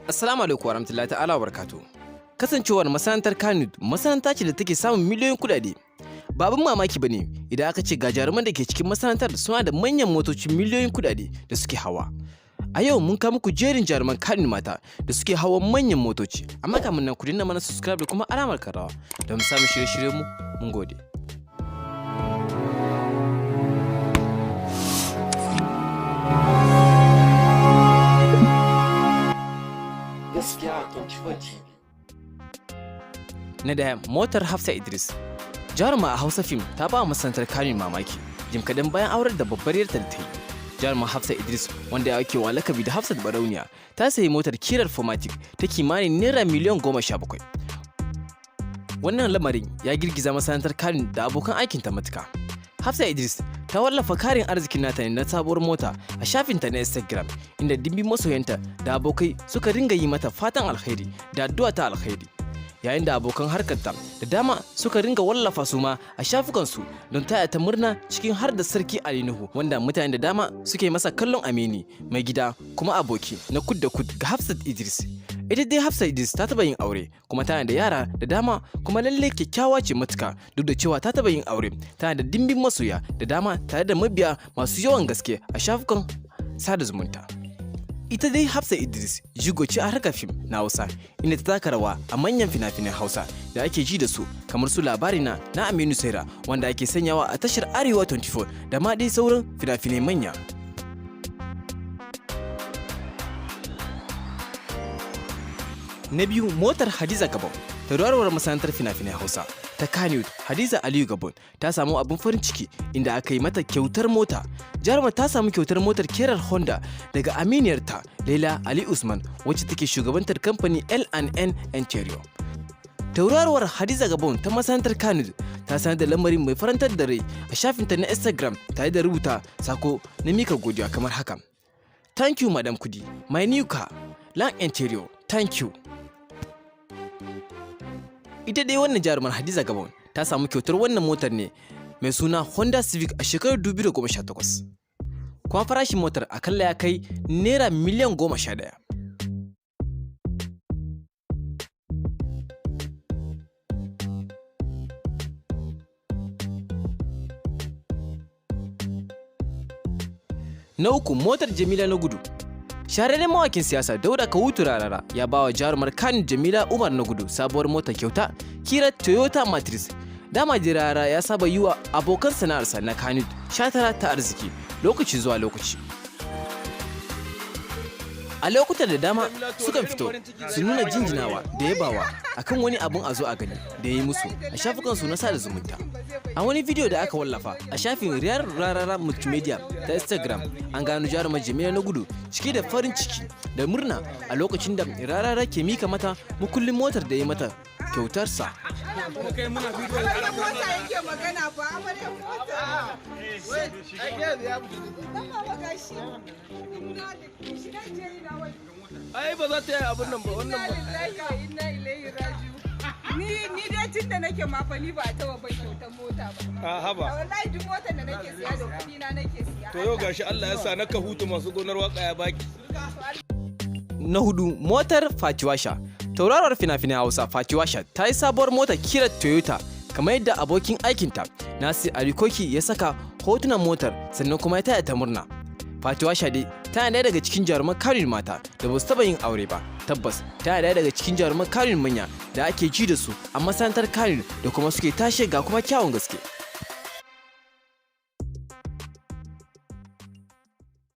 Assalamu alaikum warahmatullahi ta'ala wabarakatuh. Kasancewar masana'antar Kannywood masana'anta ce da take samun miliyoyin kuɗaɗe. Ba abin mamaki bane idan aka ce ga jaruman da ke cikin masana'antar suna da manyan motocin miliyoyin kuɗaɗe da suke hawa. A yau mun kawo muku jerin jaruman Kannywood mata da suke hawan manyan motoci. Amma kamun nan ku dinna mana subscribe da kuma alamar karawa don samun shirye-shiryen mu. Mun gode. Na daya, motar Hafsa Idris. Jaruma a Hausa fim ta ba masana'antar Kannywood mamaki jim kaɗan bayan aurar da babbar yarta da ta yi. Jaruma Hafsa Idris, wanda ya ake wa lakabi da Hafsat Barauniya, ta sayi motar kirar Formatic ta kimanin naira miliyan 17. Wannan lamarin ya girgiza masana'antar Kannywood da abokan aikinta matuka. Hafsa Idris ta wallafa karin arzikin nata ne na sabuwar mota a shafinta na Instagram, inda dimbin masoyanta da abokai suka ringa yi mata fatan alkhairi da addu'a ta alkhairi. Yayin da abokan harkarta da dama suka ringa wallafa su ma a shafukansu don taya ta murna, cikin har da Sarki Ali Nuhu, wanda mutane da dama suke masa kallon amini, mai gida kuma aboki na kud da kud ga Hafsat Idris. Ita dai Hafsat Idris ta taba yin aure kuma tana da yara da dama, kuma lalle kyakkyawa ce matuka. Duk da cewa ta taba yin aure, tana da dimbin masoya da dama tare da mabiya masu yawan gaske a shafukan sada zumunta. Ita dai Hafsat Idris jigo ce a harkar fim na Hausa, inda ta taka rawa a manyan fina-finan Hausa da ake ji da su, kamar su Labarina na Aminu Saira, wanda ake sanyawa a tashar Arewa 24 da ma dai sauran fina-finai manya. Na biyu, motar Hadiza Gabon. Tauraruwar masana'antar fina-finai Hausa ta Kannywood, Hadiza Aliyu Gabon, ta samu abin farin ciki inda aka yi mata kyautar mota. Jaruma ta samu kyautar motar kerar Honda daga aminiyarta Laila Ali Usman, wacce take shugabantar kamfanin L&N Interior. Tauraruwar Hadiza Gabon ta masana'antar Kannywood ta sanar da lamarin mai farantar da rai a shafinta na Instagram tare da rubuta sako na mika godiya kamar haka: "Thank you Madam Kudi, my new car, L&N Interior, thank you." Ita dai wannan jarumar Hadiza Gabon ta samu kyautar wannan motar ne mai suna Honda Civic a shekarar 2018. Kuma farashin motar akalla ya kai naira miliyan 11. Na uku, motar Jamila na gudu. Shahararren mawakin siyasa Dauda Kahutu Rarara ya ba wa jarumar Kannywood Jamila Umar na gudu sabuwar motar kyauta kirar Toyota Matrix. Dama Rarara ya saba yi wa abokan sana'arsa na Kannywood shatara ta arziki lokaci zuwa lokaci. A lokuta da dama sukan fito su nuna jinjinawa da yabawa akan wani abun a zo a gani da ya yi musu a shafukansu na sada zumunta. A wani bidiyo da aka wallafa a shafin Rarara Multimedia ta Instagram, an gano jarumar Jamila na gudu cike da farin ciki da murna a lokacin da Rarara ke mika mata mukullin motar da ya mata kyautarsa. Ai ba za ta yi abin nan ba, wannan ba. Ni dai tun da nake mafani ba a taba bai kyautar mota ba. A haba. Wallahi duk motar da nake siya da kuɗi na nake siya. To yau gashi Allah ya sa na Kahutu masu gonar waka ya baki. Na hudu, motar Fatiwasha. Tauraruwar fina-finai Hausa Fatiwasha ta yi sabuwar motar kirar Toyota, kamar yadda abokin aikinta Nasir Alikoki ya saka hotunan motar sannan kuma ya taya ta murna. Fatiwasha dai tana daya daga cikin jaruman Kannywood mata da ba su taba yin aure ba. Tabbas tana daya daga cikin jaruman Kannywood manya da ake ji da su a masana'antar Kannywood da kuma suke tashe ga kuma kyawun gaske.